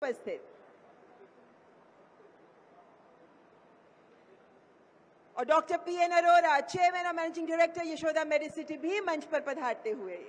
उपस्थित और doctor PN Arora, chairman और मैनेजिंग डायरेक्टर यशोदा मेडिसिटी भी मंच पर पधारते हुए।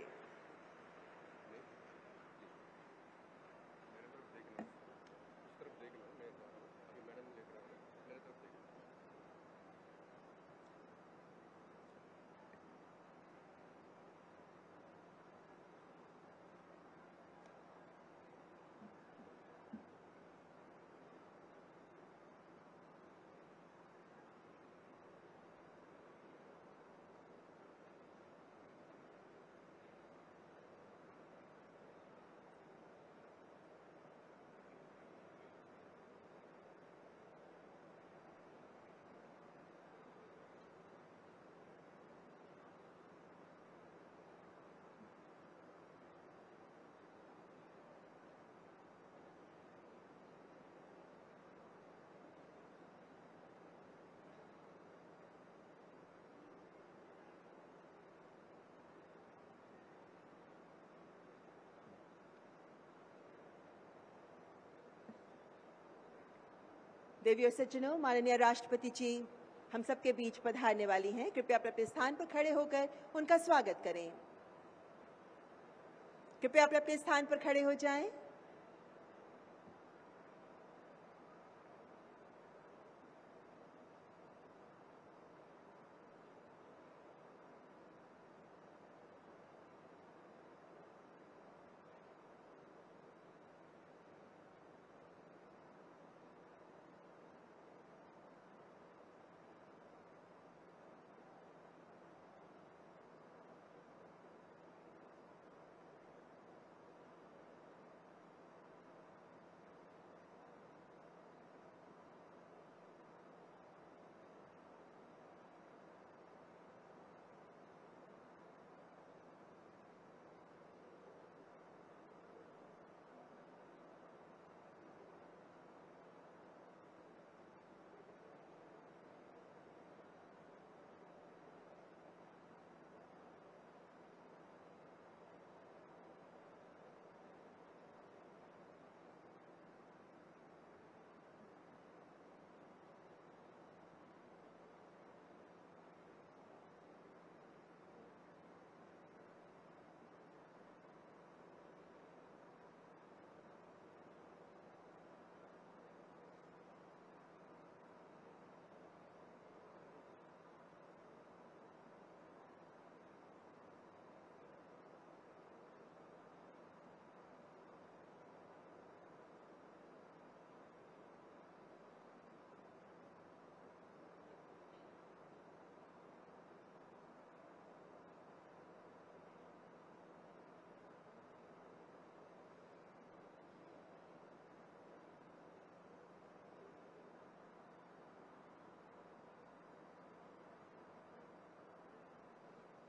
देवी और सज्जनों, माननीय राष्ट्रपति जी हम सबके बीच पधारने वाली हैं। कृपया अपने स्थान पर खड़े होकर उनका स्वागत करें। कृपया अपने स्थान पर खड़े हो जाएं।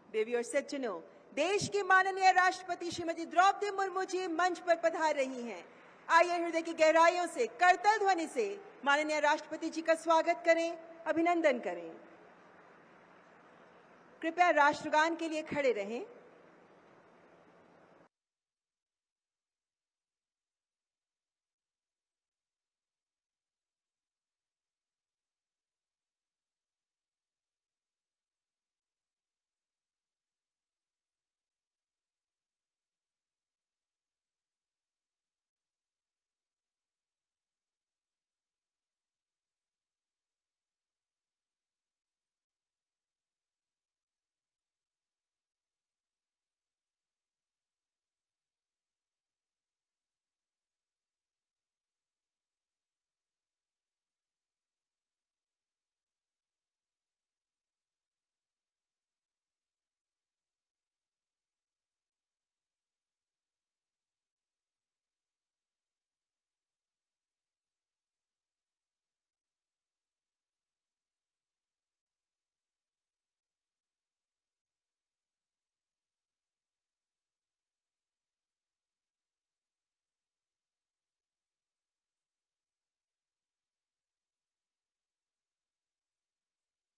देवी और सज्जनों, देश की माननीय राष्ट्रपति श्रीमती द्रौपदी मुर्मू जी मंच पर पधार रही हैं। आइए हृदय की गहराइयों से करतल ध्वनि से माननीय राष्ट्रपति जी का स्वागत करें, अभिनंदन करें। कृपया राष्ट्रगान के लिए खड़े रहें।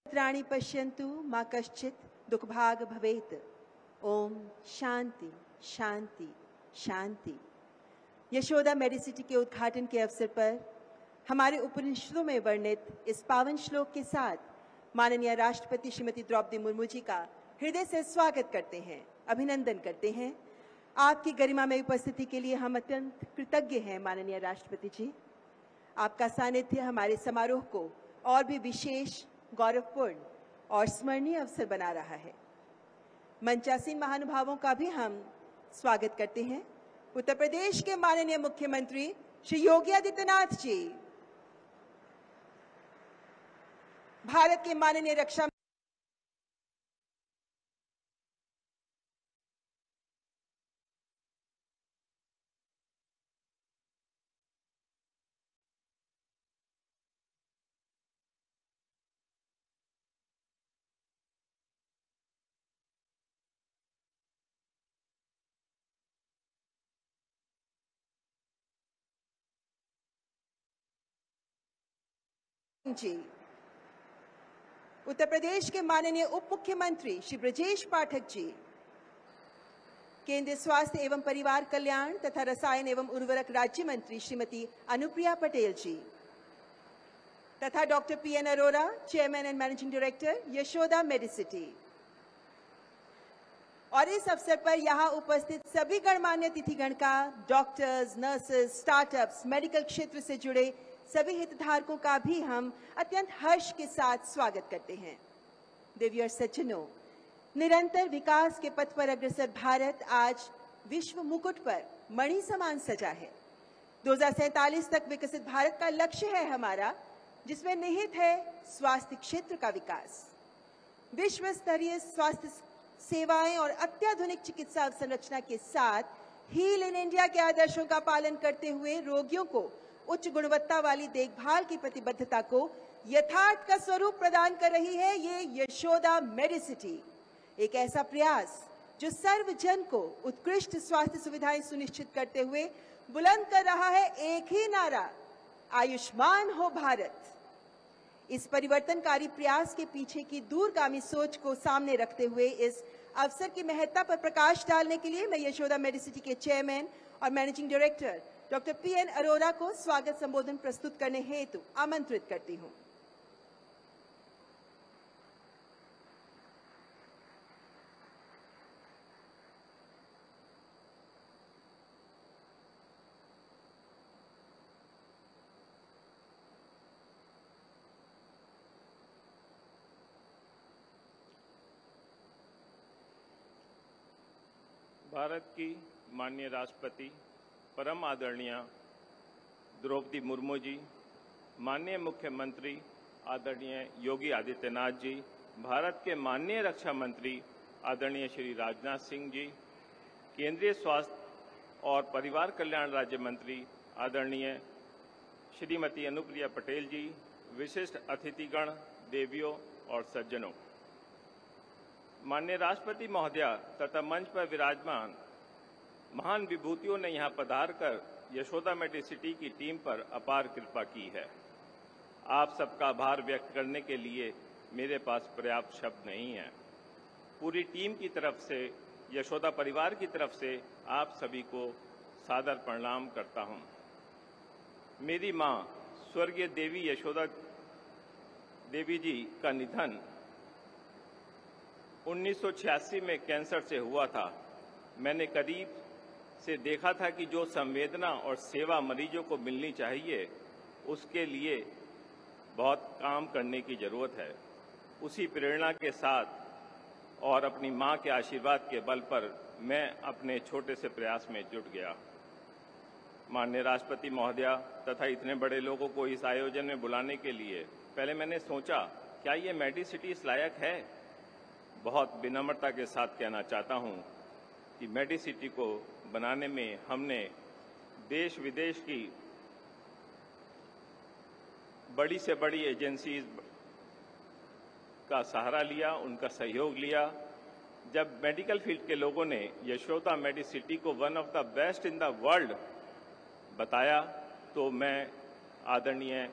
त्राणि पश्यन्तु मा कश्चित् दुःखभाग् भवेत्। ओम शांति शांति शांति। यशोदा मेडिसिटी के उद्घाटन के अवसर पर हमारे उपनिषदों में वर्णित इस पावन श्लोक के साथ माननीय राष्ट्रपति श्रीमती द्रौपदी मुर्मू जी का हृदय से स्वागत करते हैं, अभिनंदन करते हैं। आपकी गरिमा में उपस्थिति के लिए हम अत्यंत कृतज्ञ हैं माननीय राष्ट्रपति जी। आपका सानिध्य हमारे समारोह को और भी विशेष, गौरवपूर्ण और स्मरणीय अवसर बना रहा है। मंचासीन महानुभावों का भी हम स्वागत करते हैं। उत्तर प्रदेश के माननीय मुख्यमंत्री श्री योगी आदित्यनाथ जी, भारत के माननीय रक्षा जी, उत्तर प्रदेश के माननीय उप मुख्यमंत्री श्री ब्रजेश पाठक जी, केंद्रीय स्वास्थ्य एवं परिवार कल्याण तथा रसायन एवं उर्वरक राज्य मंत्री श्रीमती अनुप्रिया पटेल जी तथा doctor PN Arora, chairman and managing director Yashoda Medicity. और इस अवसर पर यहां उपस्थित सभी गणमान्य तिथिगण का, डॉक्टर्स, नर्सेस, स्टार्टअप्स, मेडिकल क्षेत्र से जुड़े सभी हितधारकों का भी हम अत्यंत हर्ष के साथ स्वागत करते हैं। देवी और सज्जनों, निरंतर विकास के पथ पर अग्रसर भारत आज विश्व मुकुट पर मणि समान सजा है। 2047 तक विकसित भारत का लक्ष्य है हमारा, जिसमें निहित है स्वास्थ्य क्षेत्र का विकास। विश्व स्तरीय स्वास्थ्य सेवाएं और अत्याधुनिक चिकित्सा अवसंरचना के साथ हील इन इंडिया के आदर्शों का पालन करते हुए रोगियों को उच्च गुणवत्ता वाली देखभाल की प्रतिबद्धता को यथार्थ का स्वरूप प्रदान कर रही है ये यशोदा मेडिसिटी। एक ऐसा प्रयास जो सर्वजन को उत्कृष्ट स्वास्थ्य सुविधाएं सुनिश्चित करते हुए बुलंद कर रहा है एक ही नारा, आयुष्मान हो भारत। इस परिवर्तनकारी प्रयास के पीछे की दूरगामी सोच को सामने रखते हुए इस अवसर की महत्ता पर प्रकाश डालने के लिए मैं यशोदा मेडिसिटी के चेयरमैन और managing director doctor PN Arora को स्वागत संबोधन प्रस्तुत करने हेतु आमंत्रित करती हूं। भारत की माननीय राष्ट्रपति परम आदरणीय द्रौपदी मुर्मू जी, माननीय मुख्यमंत्री आदरणीय योगी आदित्यनाथ जी, भारत के माननीय रक्षा मंत्री आदरणीय श्री राजनाथ सिंह जी, केंद्रीय स्वास्थ्य और परिवार कल्याण राज्य मंत्री आदरणीय श्रीमती अनुप्रिया पटेल जी, विशिष्ट अतिथिगण, देवियों और सज्जनों, माननीय राष्ट्रपति महोदया तथा मंच पर विराजमान महान विभूतियों ने यहां पधार कर यशोदा मेडिसिटी की टीम पर अपार कृपा की है। आप सबका आभार व्यक्त करने के लिए मेरे पास पर्याप्त शब्द नहीं है। पूरी टीम की तरफ से, यशोदा परिवार की तरफ से आप सभी को सादर प्रणाम करता हूं। मेरी मां स्वर्गीय देवी यशोदा देवी जी का निधन 1986 में कैंसर से हुआ था। मैंने करीब से देखा था कि जो संवेदना और सेवा मरीजों को मिलनी चाहिए, उसके लिए बहुत काम करने की जरूरत है। उसी प्रेरणा के साथ और अपनी मां के आशीर्वाद के बल पर मैं अपने छोटे से प्रयास में जुट गया। माननीय राष्ट्रपति महोदया तथा इतने बड़े लोगों को इस आयोजन में बुलाने के लिए पहले मैंने सोचा, क्या ये मेडिसिटी इस लायक है? बहुत विनम्रता के साथ कहना चाहता हूं कि मेडिसिटी को बनाने में हमने देश विदेश की बड़ी से बड़ी एजेंसीज का सहारा लिया, उनका सहयोग लिया। जब मेडिकल फील्ड के लोगों ने यशोदा मेडिसिटी को one of the best in the world बताया, तो मैं आदरणीय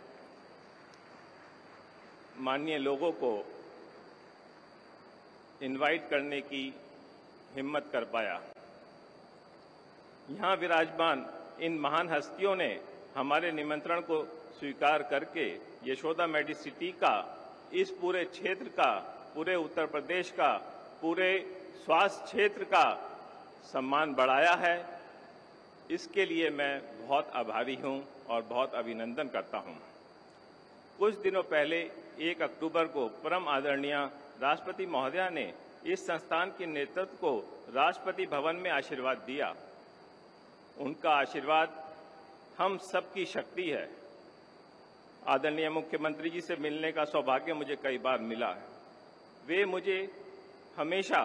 माननीय लोगों को इनवाइट करने की हिम्मत कर पाया। यहाँ विराजमान इन महान हस्तियों ने हमारे निमंत्रण को स्वीकार करके यशोदा मेडिसिटी का, इस पूरे क्षेत्र का, पूरे उत्तर प्रदेश का, पूरे स्वास्थ्य क्षेत्र का सम्मान बढ़ाया है। इसके लिए मैं बहुत आभारी हूं और बहुत अभिनंदन करता हूं। कुछ दिनों पहले 1 अक्टूबर को परम आदरणीय राष्ट्रपति महोदया ने इस संस्थान के नेतृत्व को राष्ट्रपति भवन में आशीर्वाद दिया। उनका आशीर्वाद हम सबकी शक्ति है। आदरणीय मुख्यमंत्री जी से मिलने का सौभाग्य मुझे कई बार मिला है। वे मुझे हमेशा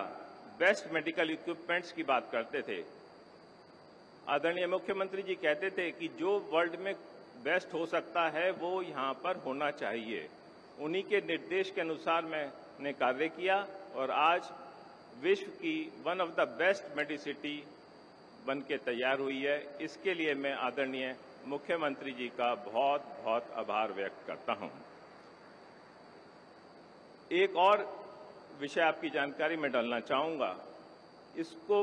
बेस्ट मेडिकल इक्विपमेंट्स की बात करते थे। आदरणीय मुख्यमंत्री जी कहते थे कि जो वर्ल्ड में बेस्ट हो सकता है वो यहाँ पर होना चाहिए। उन्हीं के निर्देश के अनुसार मैंने कार्य किया और आज विश्व की one of the best Medicity बन के तैयार हुई है। इसके लिए मैं आदरणीय मुख्यमंत्री जी का बहुत बहुत आभार व्यक्त करता हूं। एक और विषय आपकी जानकारी में डालना चाहूंगा। इसको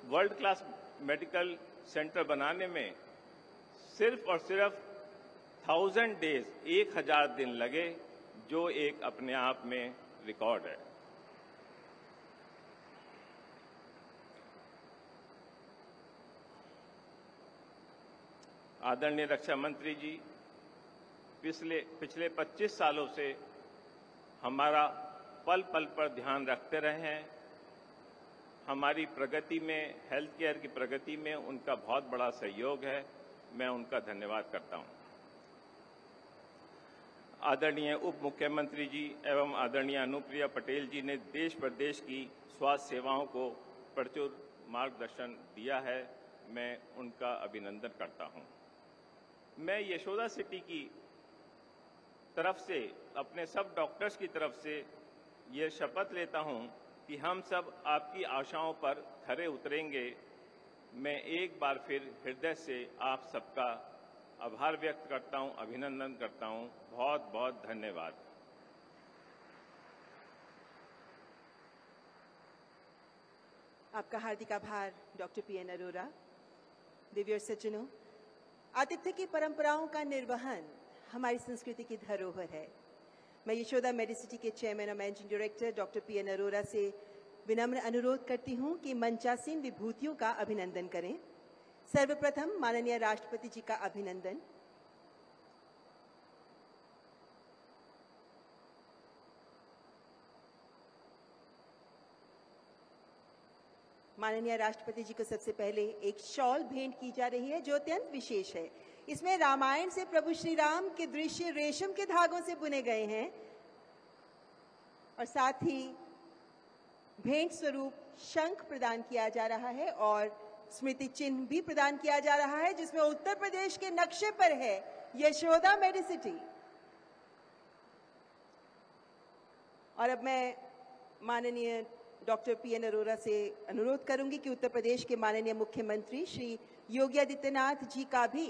वर्ल्ड क्लास मेडिकल सेंटर बनाने में सिर्फ और सिर्फ 1000 डेज 1000 दिन लगे, जो एक अपने आप में रिकॉर्ड है। आदरणीय रक्षा मंत्री जी पिछले 25 सालों से हमारा पल पल पर ध्यान रखते रहे हैं। हमारी प्रगति में, हेल्थ केयर की प्रगति में उनका बहुत बड़ा सहयोग है। मैं उनका धन्यवाद करता हूं। आदरणीय उप मुख्यमंत्री जी एवं आदरणीय अनुप्रिया पटेल जी ने देश प्रदेश की स्वास्थ्य सेवाओं को प्रचुर मार्गदर्शन दिया है। मैं उनका अभिनंदन करता हूं। मैं यशोदा सिटी की तरफ से, अपने सब डॉक्टर्स की तरफ से ये शपथ लेता हूं कि हम सब आपकी आशाओं पर खरे उतरेंगे। मैं एक बार फिर हृदय से आप सबका आभार व्यक्त करता हूं, अभिनंदन करता हूं। बहुत बहुत धन्यवाद। आपका हार्दिक आभार डॉक्टर पीएन अरोरा। दिव्य सज्जनों, आतिथ्य की परंपराओं का निर्वहन हमारी संस्कृति की धरोहर है। मैं यशोदा मेडिसिटी के चेयरमैन और managing director doctor PN Arora से विनम्र अनुरोध करती हूं कि मंचासीन विभूतियों का अभिनंदन करें। सर्वप्रथम माननीय राष्ट्रपति जी का अभिनंदन। माननीय राष्ट्रपति जी को सबसे पहले एक शॉल भेंट की जा रही है जो अत्यंत विशेष है। इसमें रामायण से प्रभु श्री राम के दृश्य रेशम के धागों से बुने गए हैं और साथ ही भेंट स्वरूप शंख प्रदान किया जा रहा है और स्मृति चिन्ह भी प्रदान किया जा रहा है, जिसमें उत्तर प्रदेश के नक्शे पर है यशोदा मेडिसिटी। और अब मैं माननीय डॉक्टर पीएन अरोरा से अनुरोध करूंगी कि उत्तर प्रदेश के माननीय मुख्यमंत्री श्री योगी आदित्यनाथ जी का भी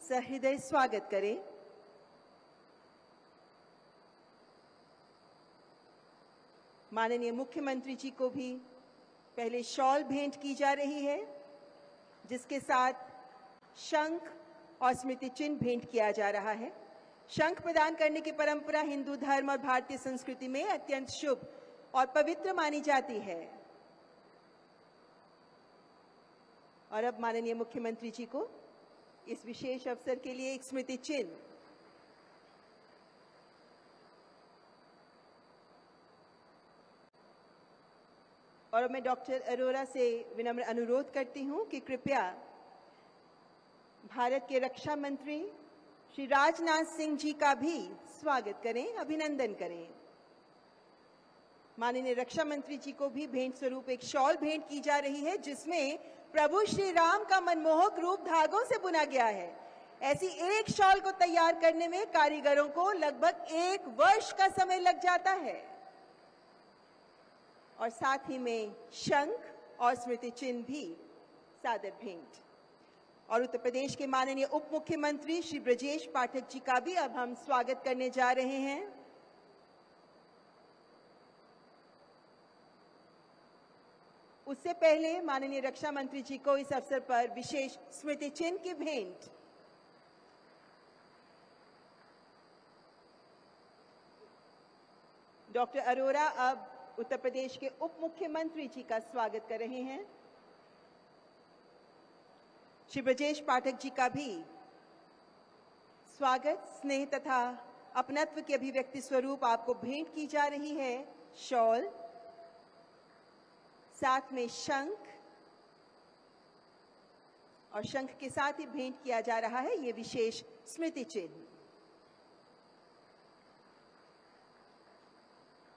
सहृदय स्वागत करें। माननीय मुख्यमंत्री जी को भी पहले शॉल भेंट की जा रही है, जिसके साथ शंख और स्मृति चिन्ह भेंट किया जा रहा है। शंख प्रदान करने की परंपरा हिंदू धर्म और भारतीय संस्कृति में अत्यंत शुभ और पवित्र मानी जाती है। और अब माननीय मुख्यमंत्री जी को इस विशेष अवसर के लिए एक स्मृति चिन्ह और मैं डॉक्टर अरोरा से विनम्र अनुरोध करती हूं कि कृपया भारत के रक्षा मंत्री श्री राजनाथ सिंह जी का भी स्वागत करें, अभिनंदन करें। माननीय रक्षा मंत्री जी को भी भेंट स्वरूप एक शॉल भेंट की जा रही है, जिसमें प्रभु श्री राम का मनमोहक रूप धागों से बुना गया है। ऐसी एक शॉल को तैयार करने में कारीगरों को लगभग 1 वर्ष का समय लग जाता है। और साथ ही में शंख और स्मृति चिन्ह भी सादर भेंट। और उत्तर प्रदेश के माननीय उप मुख्यमंत्री श्री ब्रजेश पाठक जी का भी अब हम स्वागत करने जा रहे हैं। उससे पहले माननीय रक्षा मंत्री जी को इस अवसर पर विशेष स्मृति चिन्ह की भेंट। डॉक्टर अरोरा अब उत्तर प्रदेश के उप मुख्यमंत्री जी का स्वागत कर रहे हैं। श्री ब्रजेश पाठक जी का भी स्वागत, स्नेह तथा अपनत्व के अभिव्यक्ति स्वरूप आपको भेंट की जा रही है शॉल, साथ में शंख, और शंख के साथ ही भेंट किया जा रहा है ये विशेष स्मृति चिन्ह।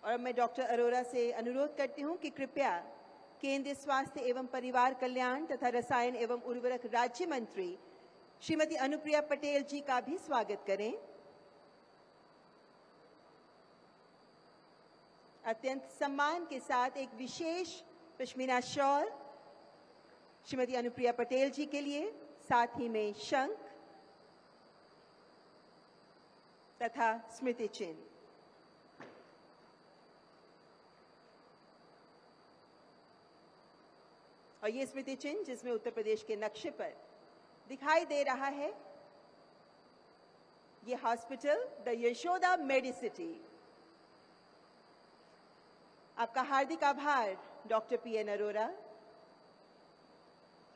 और मैं डॉक्टर अरोरा से अनुरोध करती हूं कि कृपया केंद्रीय स्वास्थ्य एवं परिवार कल्याण तथा रसायन एवं उर्वरक राज्य मंत्री श्रीमती अनुप्रिया पटेल जी का भी स्वागत करें। अत्यंत सम्मान के साथ एक विशेष पश्मीना शॉल श्रीमती अनुप्रिया पटेल जी के लिए, साथ ही में शंख तथा स्मृति चिन्ह। और ये स्मृति चिन्ह जिसमें उत्तर प्रदेश के नक्शे पर दिखाई दे रहा है, ये हॉस्पिटल द यशोदा मेडिसिटी। आपका हार्दिक आभार डॉक्टर पीएन अरोरा।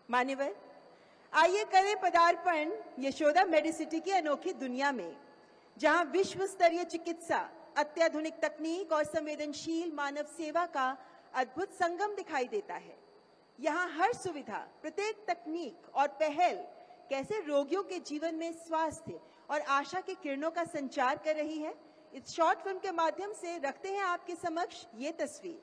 मान्यवर, आइए करें पदार्पण यशोदा मेडिसिटी की अनोखी दुनिया में, जहां विश्व स्तरीय चिकित्सा, अत्याधुनिक तकनीक और संवेदनशील मानव सेवा का अद्भुत संगम दिखाई देता है। यहाँ हर सुविधा, प्रत्येक तकनीक और पहल कैसे रोगियों के जीवन में स्वास्थ्य और आशा की किरणों का संचार कर रही है, इस शॉर्ट फिल्म के माध्यम से रखते हैं आपके समक्ष ये तस्वीर।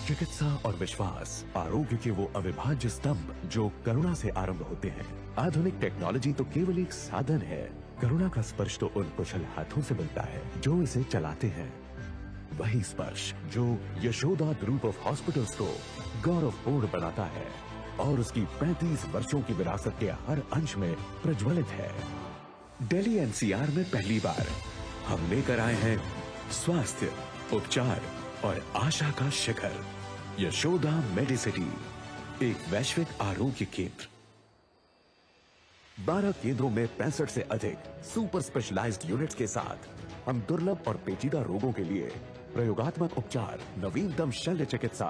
चिकित्सा और विश्वास, आरोग्य के वो अविभाज्य स्तंभ जो करुणा से आरंभ होते हैं। आधुनिक टेक्नोलॉजी तो केवल एक साधन है, करुणा का स्पर्श तो उन कुशल हाथों से मिलता है जो इसे चलाते हैं। वही स्पर्श जो यशोदा ग्रुप ऑफ हॉस्पिटल्स को गौरवपूर्ण बनाता है और उसकी 35 वर्षों की विरासत के हर अंश में प्रज्वलित है। दिल्ली एनसीआर में पहली बार हम लेकर आए हैं स्वास्थ्य, उपचार और आशा का शिखर, यशोदा मेडिसिटी, एक वैश्विक आरोग्य केंद्र। 12 केंद्रों में 65 से अधिक सुपर स्पेशलाइज्ड यूनिट्स के साथ हम दुर्लभ और पेचीदा रोगों के लिए प्रयोगात्मक उपचार, नवीनतम शल्य चिकित्सा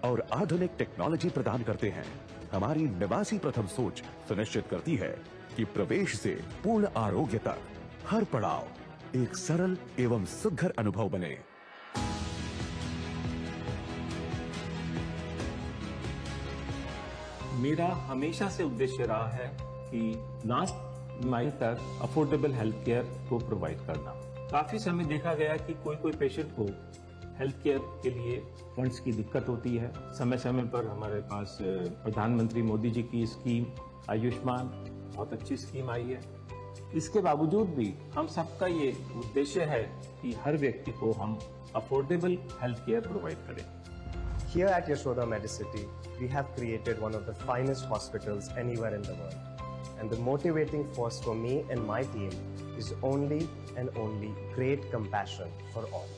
और आधुनिक टेक्नोलॉजी प्रदान करते हैं। हमारी निवासी प्रथम सोच सुनिश्चित करती है कि प्रवेश से पूर्ण आरोग्य तक हर पड़ाव एक सरल एवं सुघर अनुभव बने। मेरा हमेशा से उद्देश्य रहा है कि लास्ट माइल तक अफोर्डेबल हेल्थ केयर को प्रोवाइड करना। काफी समय देखा गया कि कोई पेशेंट को हेल्थ केयर के लिए फंड्स की दिक्कत होती है। समय समय पर हमारे पास प्रधानमंत्री मोदी जी की स्कीम आयुष्मान बहुत अच्छी स्कीम आई है। इसके बावजूद भी हम सबका ये उद्देश्य है कि हर व्यक्ति को हम अफोर्डेबल हेल्थ केयर प्रोवाइड करें। Here at Yashoda Medicity, we have created one of the finest hospitals anywhere in the world. And the motivating force for me and my team is only and only great compassion for all.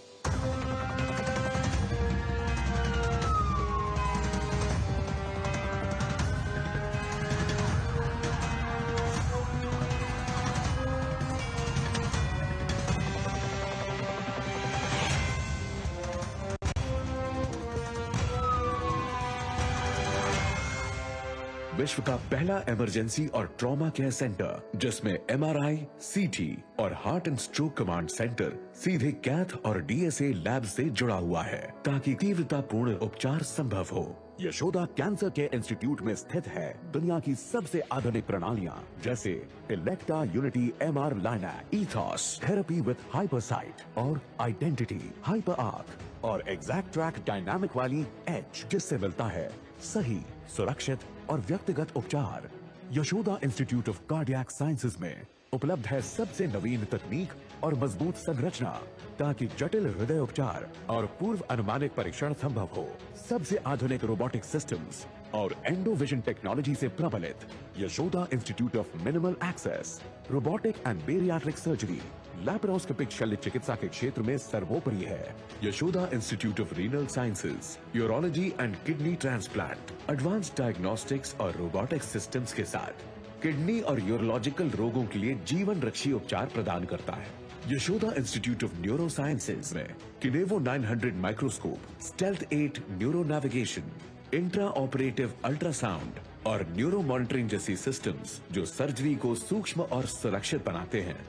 विश्व का पहला emergency और trauma care centre, जिसमें MRI, सीटी और heart and stroke command centre सीधे cath और DSA lab से जुड़ा हुआ है, ताकि तीव्रतापूर्ण उपचार संभव हो। यशोदा कैंसर केयर इंस्टीट्यूट में स्थित है दुनिया की सबसे आधुनिक प्रणालियां, जैसे Elekta Unity MR linac, Ethos therapy with HyperSight और आइडेंटिटी हाइपर आर्क और एग्जैक्ट ट्रैक डायनामिक वाली एच, जिससे मिलता है सही, सुरक्षित और व्यक्तिगत उपचार। Yashoda institute of cardiac sciences में उपलब्ध है सबसे नवीन तकनीक और मजबूत संरचना, ताकि जटिल हृदय उपचार और पूर्व अनुमानित परीक्षण संभव हो। सबसे आधुनिक रोबोटिक सिस्टम्स, और एंडोविजन टेक्नोलॉजी से प्रबलित Yashoda institute of minimal access robotic and bariatric surgery laparoscopic शल्य चिकित्सा के क्षेत्र में सर्वोपरि है। Yashoda institute of renal sciences, urology and kidney transplant, advance diagnostics और रोबोटिक्स सिस्टम्स के साथ किडनी और यूरोलॉजिकल रोगों के लिए जीवन रक्षी उपचार प्रदान करता है। Yashoda institute of neuro sciences में Kinevo 900 microscope, Stealth 8 neuro navigation, intra operative ultrasound और न्यूरो मॉनिटरिंग जैसी सिस्टम्स जो सर्जरी को सूक्ष्म और सुरक्षित बनाते हैं।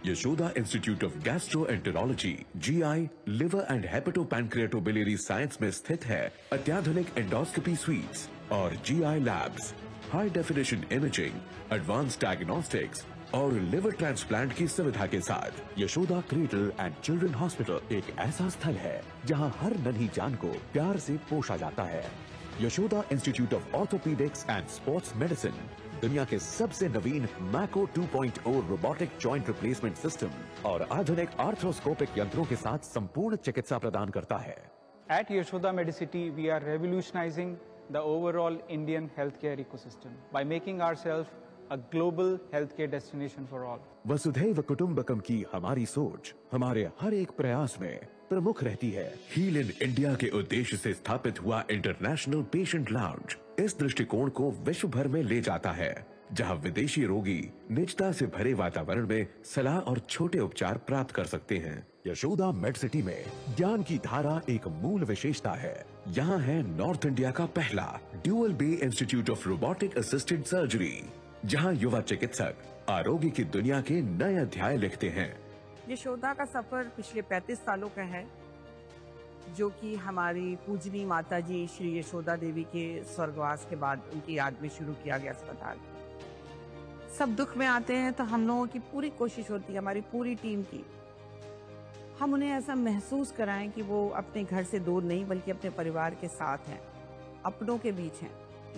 Yashoda institute of gastroenterology, GI, liver and hepatopancreatobiliary science में स्थित है अत्याधुनिक एंडोस्कोपी स्वीट्स और GI labs, high definition imaging, advance diagnostics और लिवर ट्रांसप्लांट की सुविधा के साथ Yashoda cradle and children hospital एक ऐसा स्थल है जहां हर नन्ही जान को प्यार से पोषा जाता है। Yashoda institute of orthopaedics and sports medicine दुनिया के सबसे नवीन मैको 2.0 रोबोटिक जॉइंट रिप्लेसमेंट सिस्टम और आधुनिक आर्थ्रोस्कोपिक यंत्रों के साथ संपूर्ण चिकित्सा प्रदान करता है। At Yashoda Medicity, we are revolutionizing the overall Indian healthcare ecosystem by making ourselves a global healthcare destination for all. वसुधैव कुटुंबकम की हमारी सोच हमारे हर एक प्रयास में प्रमुख रहती है। हील इन इंडिया के उद्देश्य से स्थापित हुआ इंटरनेशनल पेशेंट लाउंज इस दृष्टिकोण को विश्व भर में ले जाता है, जहां विदेशी रोगी निजता से भरे वातावरण में सलाह और छोटे उपचार प्राप्त कर सकते हैं। यशोदा मेडसिटी में ज्ञान की धारा एक मूल विशेषता है। यहाँ है नॉर्थ इंडिया का पहला dual bay institute of robotic assisted surgery, जहाँ युवा चिकित्सक आरोग्य की दुनिया के नए अध्याय लिखते हैं। यशोदा का सफर पिछले 35 सालों का है, जो कि हमारी पूजनी माता जी श्री यशोदा देवी के स्वर्गवास के बाद उनकी याद में शुरू किया गया अस्पताल। सब दुख में आते हैं तो हम लोगों की पूरी कोशिश होती है, हमारी पूरी टीम की, हम उन्हें ऐसा महसूस कराएं कि वो अपने घर से दूर नहीं बल्कि अपने परिवार के साथ हैं, अपनों के बीच हैं।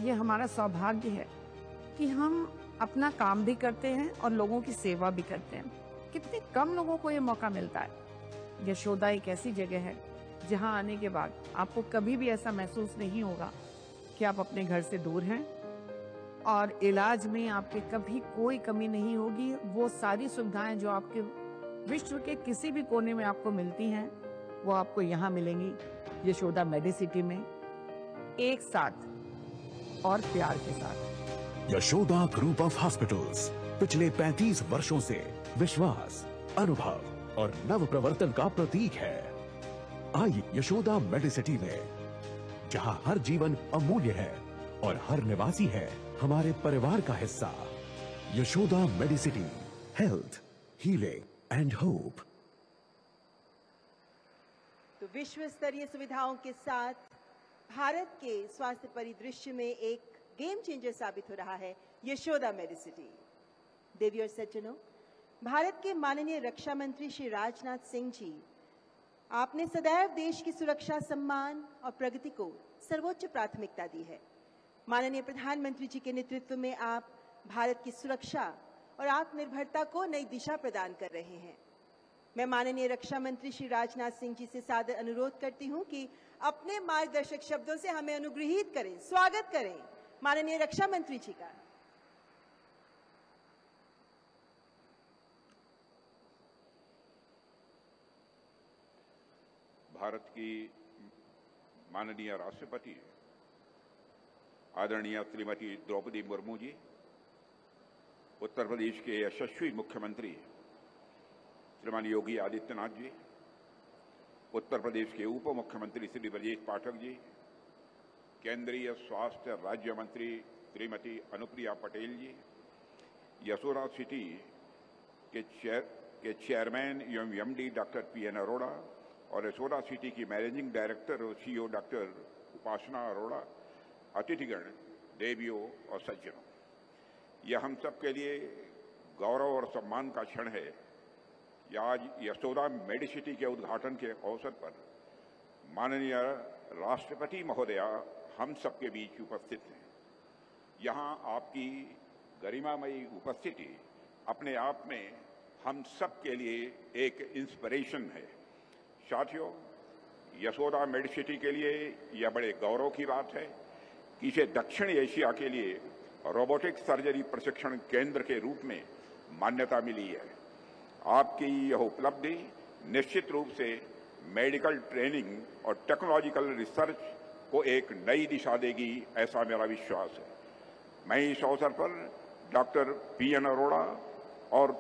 ये हमारा सौभाग्य है कि हम अपना काम भी करते हैं और लोगों की सेवा भी करते हैं। कितने कम लोगों को ये मौका मिलता है। यशोदा एक ऐसी जगह है जहां आने के बाद आपको कभी भी ऐसा महसूस नहीं होगा कि आप अपने घर से दूर हैं, और इलाज में आपके कभी कोई कमी नहीं होगी। वो सारी सुविधाएं जो आपके विश्व के किसी भी कोने में आपको मिलती हैं, वो आपको यहाँ मिलेंगी यशोदा मेडिसिटी में, एक साथ और प्यार के साथ। यशोदा ग्रुप ऑफ हॉस्पिटल्स पिछले 35 वर्षों से विश्वास, अनुभव और नव प्रवर्तन का प्रतीक है। आइए यशोदा मेडिसिटी में, जहां हर जीवन अमूल्य है और हर निवासी है हमारे परिवार का हिस्सा। Yashoda Medicity, health, healing and hope. तो विश्व स्तरीय सुविधाओं के साथ भारत के स्वास्थ्य परिदृश्य में एक गेम चेंजर साबित हो रहा है यशोदा मेडिसिटी। देवी और सज्जनों, भारत के माननीय रक्षा मंत्री श्री राजनाथ सिंह जी, आपने सदैव देश की सुरक्षा, सम्मान और प्रगति को सर्वोच्च प्राथमिकता दी है। माननीय प्रधानमंत्री जी के नेतृत्व में आप भारत की सुरक्षा और आत्मनिर्भरता को नई दिशा प्रदान कर रहे हैं। मैं माननीय रक्षा मंत्री श्री राजनाथ सिंह जी से सादर अनुरोध करती हूं कि अपने मार्गदर्शक शब्दों से हमें अनुग्रहित करें, स्वागत करें माननीय रक्षा मंत्री जी का। भारत की माननीय राष्ट्रपति आदरणीय श्रीमती द्रौपदी मुर्मू जी, उत्तर प्रदेश के यशस्वी मुख्यमंत्री श्रीमान योगी आदित्यनाथ जी, उत्तर प्रदेश के उप मुख्यमंत्री श्री ब्रजेश पाठक जी, केंद्रीय स्वास्थ्य राज्य मंत्री श्रीमती अनुप्रिया पटेल जी, यशोदा सिटी के चेयरमैन एवं एमडी डॉक्टर PN अरोड़ा और यशोदा सिटी की मैनेजिंग डायरेक्टर और CEO डॉक्टर उपासना अरोड़ा, अतिथिगण, देवियों और सज्जनों, यह हम सब के लिए गौरव और सम्मान का क्षण है कि आज यशोदा मेडिसिटी के उद्घाटन के अवसर पर माननीय राष्ट्रपति महोदया हम सब के बीच उपस्थित हैं। यहाँ आपकी गरिमामयी उपस्थिति अपने आप में हम सब के लिए एक इंस्पिरेशन है। साथियों, यशोदा मेडिसिटी के लिए यह बड़े गौरव की बात है कि इसे दक्षिण एशिया के लिए रोबोटिक सर्जरी प्रशिक्षण केंद्र के रूप में मान्यता मिली है। आपकी यह उपलब्धि निश्चित रूप से मेडिकल ट्रेनिंग और टेक्नोलॉजिकल रिसर्च को एक नई दिशा देगी, ऐसा मेरा विश्वास है। मैं इस अवसर पर डॉक्टर पीएन अरोड़ा और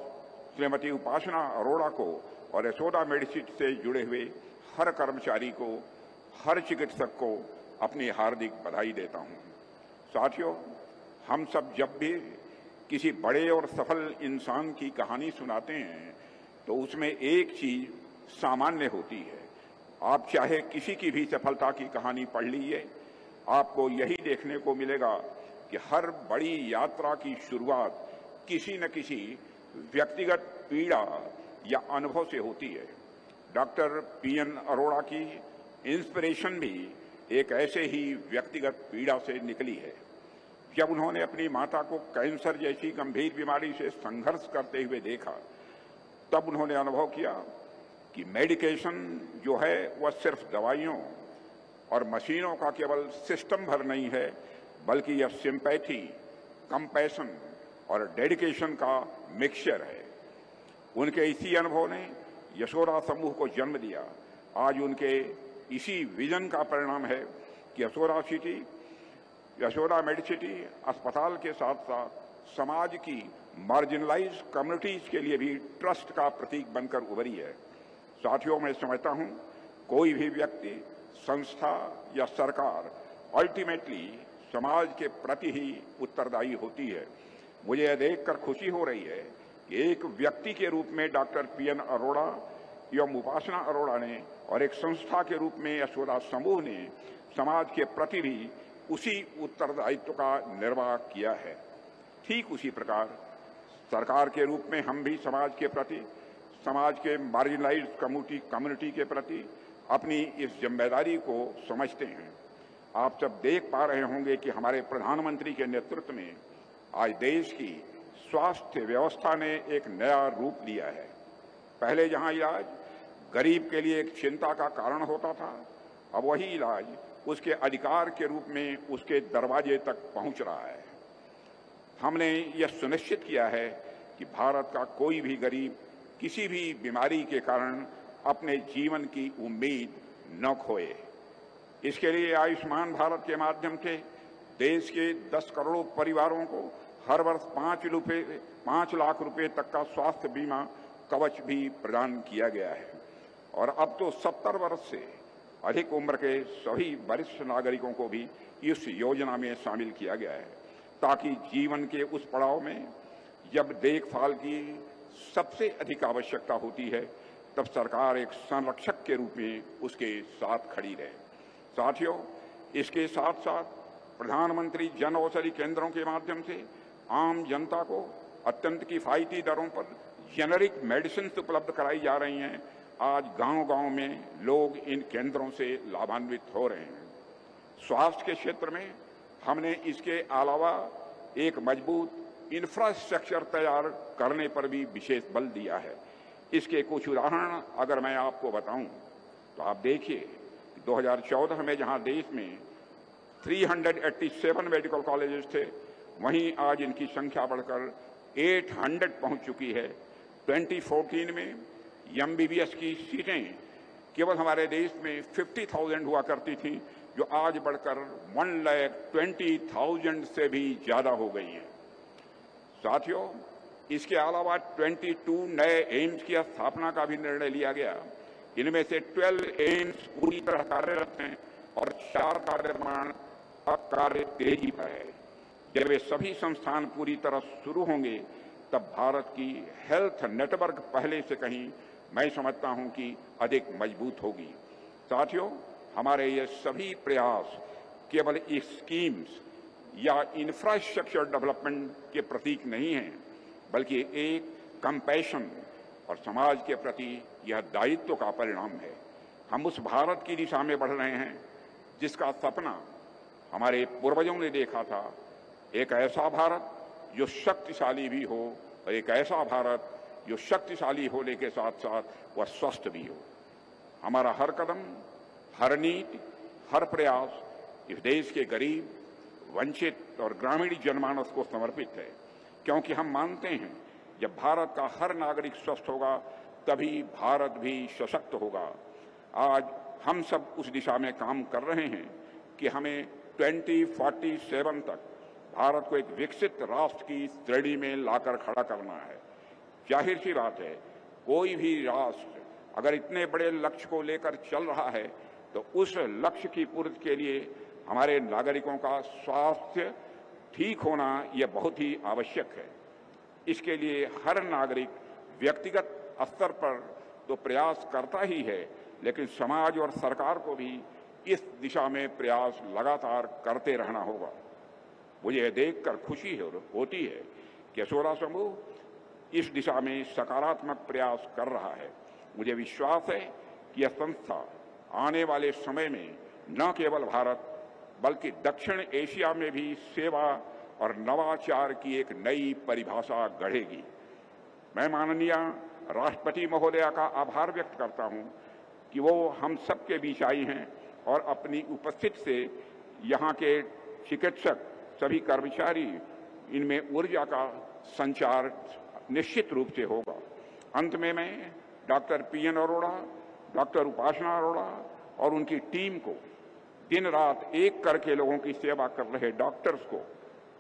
श्रीमती उपासना अरोड़ा को और यशोदा मेडिसिटी से जुड़े हुए हर कर्मचारी को, हर चिकित्सक को अपनी हार्दिक बधाई देता हूं। साथियों, हम सब जब भी किसी बड़े और सफल इंसान की कहानी सुनाते हैं तो उसमें एक चीज सामान्य होती है। आप चाहे किसी की भी सफलता की कहानी पढ़ लीजिए, आपको यही देखने को मिलेगा कि हर बड़ी यात्रा की शुरुआत किसी न किसी व्यक्तिगत पीड़ा या अनुभव से होती है। डॉक्टर पीएन अरोड़ा की इंस्पिरेशन भी एक ऐसे ही व्यक्तिगत पीड़ा से निकली है। जब उन्होंने अपनी माता को कैंसर जैसी गंभीर बीमारी से संघर्ष करते हुए देखा, तब उन्होंने अनुभव किया कि मेडिकेशन जो है वह सिर्फ दवाइयों और मशीनों का केवल सिस्टम भर नहीं है, बल्कि यह सिंपैथी, कंपैशन और डेडिकेशन का मिक्सचर है। उनके इसी अनुभव ने यशोदा समूह को जन्म दिया। आज उनके इसी विजन का परिणाम है कि यशोदा मेडिसिटी अस्पताल के साथ साथ समाज की मार्जिनलाइज कम्युनिटीज के लिए भी ट्रस्ट का प्रतीक बनकर उभरी है। साथियों, मैं समझता हूं कोई भी व्यक्ति, संस्था या सरकार अल्टीमेटली समाज के प्रति ही उत्तरदायी होती है। मुझे यह देखकर खुशी हो रही है कि एक व्यक्ति के रूप में डॉक्टर पीएन अरोड़ा एवं उपासना अरोड़ा ने और एक संस्था के रूप में यशोदा समूह ने समाज के प्रति भी उसी उत्तरदायित्व का निर्वाह किया है। ठीक उसी प्रकार सरकार के रूप में हम भी समाज के प्रति, समाज के मार्जिनलाइज्ड कम्युनिटी के प्रति अपनी इस जिम्मेदारी को समझते हैं। आप सब देख पा रहे होंगे कि हमारे प्रधानमंत्री के नेतृत्व में आज देश की स्वास्थ्य व्यवस्था ने एक नया रूप लिया है। पहले जहां इलाज गरीब के लिए एक चिंता का कारण होता था, अब वही इलाज उसके अधिकार के रूप में उसके दरवाजे तक पहुंच रहा है। हमने यह सुनिश्चित किया है कि भारत का कोई भी गरीब किसी भी बीमारी के कारण अपने जीवन की उम्मीद न खोए। इसके लिए आयुष्मान भारत के माध्यम से देश के 10 करोड़ परिवारों को हर वर्ष 5 लाख रुपए तक का स्वास्थ्य बीमा कवच भी प्रदान किया गया है। और अब तो 70 वर्ष से अधिक उम्र के सभी वरिष्ठ नागरिकों को भी इस योजना में शामिल किया गया है, ताकि जीवन के उस पड़ाव में जब देखभाल की सबसे अधिक आवश्यकता होती है, तब सरकार एक संरक्षक के रूप में उसके साथ खड़ी रहे। साथियों, इसके साथ साथ प्रधानमंत्री जन औषधि केंद्रों के माध्यम से आम जनता को अत्यंत किफायती दरों पर जेनेरिक मेडिसिन उपलब्ध कराई जा रही हैं। आज गांव-गांव में लोग इन केंद्रों से लाभान्वित हो रहे हैं। स्वास्थ्य के क्षेत्र में हमने इसके अलावा एक मजबूत इंफ्रास्ट्रक्चर तैयार करने पर भी विशेष बल दिया है। इसके कुछ उदाहरण अगर मैं आपको बताऊं तो आप देखिए, 2014 में जहां देश में 387 मेडिकल कॉलेजेस थे, वहीं आज इनकी संख्या बढ़कर 800 पहुंच चुकी है। 2014 में एमबीबीएस की सीटें केवल हमारे देश में 50,000 हुआ करती थी, जो आज बढ़कर 1,20,000 से भी ज्यादा हो गई हैं। साथियों, इसके अलावा 22 नए एम्स की स्थापना का भी निर्णय लिया गया। इनमें से 12 एम्स पूरी तरह कार्यरत हैं और 4 का निर्माण अब कार्य तेजी पर है। जब वे सभी संस्थान पूरी तरह शुरू होंगे, तब भारत की हेल्थ नेटवर्क पहले से कहीं, मैं समझता हूं कि अधिक मजबूत होगी। साथियों, हमारे ये सभी प्रयास केवल स्कीम्स या इंफ्रास्ट्रक्चर डेवलपमेंट के प्रतीक नहीं हैं, बल्कि एक कंपैशन और समाज के प्रति यह दायित्व का परिणाम है। हम उस भारत की दिशा में बढ़ रहे हैं जिसका सपना हमारे पूर्वजों ने देखा था, एक ऐसा भारत जो शक्तिशाली भी हो और एक ऐसा भारत जो शक्तिशाली होने के साथ साथ वह स्वस्थ भी हो। हमारा हर कदम, हर नीति, हर प्रयास इस देश के गरीब, वंचित और ग्रामीण जनमानस को समर्पित है, क्योंकि हम मानते हैं जब भारत का हर नागरिक स्वस्थ होगा तभी भारत भी सशक्त होगा। आज हम सब उस दिशा में काम कर रहे हैं कि हमें 2047 तक भारत को एक विकसित राष्ट्र की श्रेणी में लाकर खड़ा करना है। जाहिर सी बात है, कोई भी राष्ट्र अगर इतने बड़े लक्ष्य को लेकर चल रहा है तो उस लक्ष्य की पूर्ति के लिए हमारे नागरिकों का स्वास्थ्य ठीक होना यह बहुत ही आवश्यक है। इसके लिए हर नागरिक व्यक्तिगत स्तर पर तो प्रयास करता ही है, लेकिन समाज और सरकार को भी इस दिशा में प्रयास लगातार करते रहना होगा। मुझे यह देखकर खुशी होती है कि यशोदा समूह इस दिशा में सकारात्मक प्रयास कर रहा है। मुझे विश्वास है कि यह संस्था आने वाले समय में न केवल भारत बल्कि दक्षिण एशिया में भी सेवा और नवाचार की एक नई परिभाषा गढ़ेगी। मैं माननीय राष्ट्रपति महोदया का आभार व्यक्त करता हूं कि वो हम सबके बीच आई हैं और अपनी उपस्थिति से यहाँ के चिकित्सक, सभी कर्मचारी, इनमें ऊर्जा का संचार निश्चित रूप से होगा। अंत में मैं डॉक्टर पीएन अरोड़ा, डॉक्टर उपासना अरोड़ा और उनकी टीम को दिन रात एक करके लोगों की सेवा कर रहे डॉक्टर्स को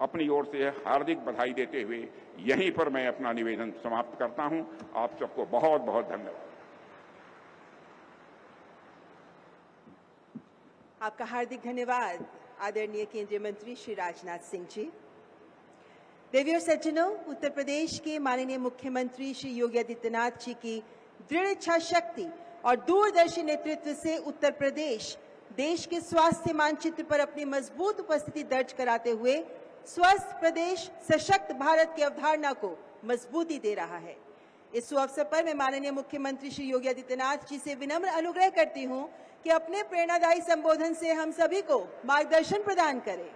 अपनी ओर से हार्दिक बधाई देते हुए यहीं पर मैं अपना निवेदन समाप्त करता हूं। आप सबको बहुत बहुत धन्यवाद। आपका हार्दिक धन्यवाद आदरणीय केंद्रीय मंत्री श्री राजनाथ सिंह जी। देवी और सज्जनों, उत्तर प्रदेश के माननीय मुख्यमंत्री श्री योगी आदित्यनाथ जी की दृढ़ इच्छा शक्ति और दूरदर्शी नेतृत्व से उत्तर प्रदेश देश के स्वास्थ्य मानचित्र पर अपनी मजबूत उपस्थिति दर्ज कराते हुए स्वस्थ प्रदेश सशक्त भारत की अवधारणा को मजबूती दे रहा है। इस अवसर पर मैं माननीय मुख्यमंत्री श्री योगी आदित्यनाथ जी से विनम्र अनुग्रह करती हूं कि अपने प्रेरणादायी संबोधन से हम सभी को मार्गदर्शन प्रदान करें।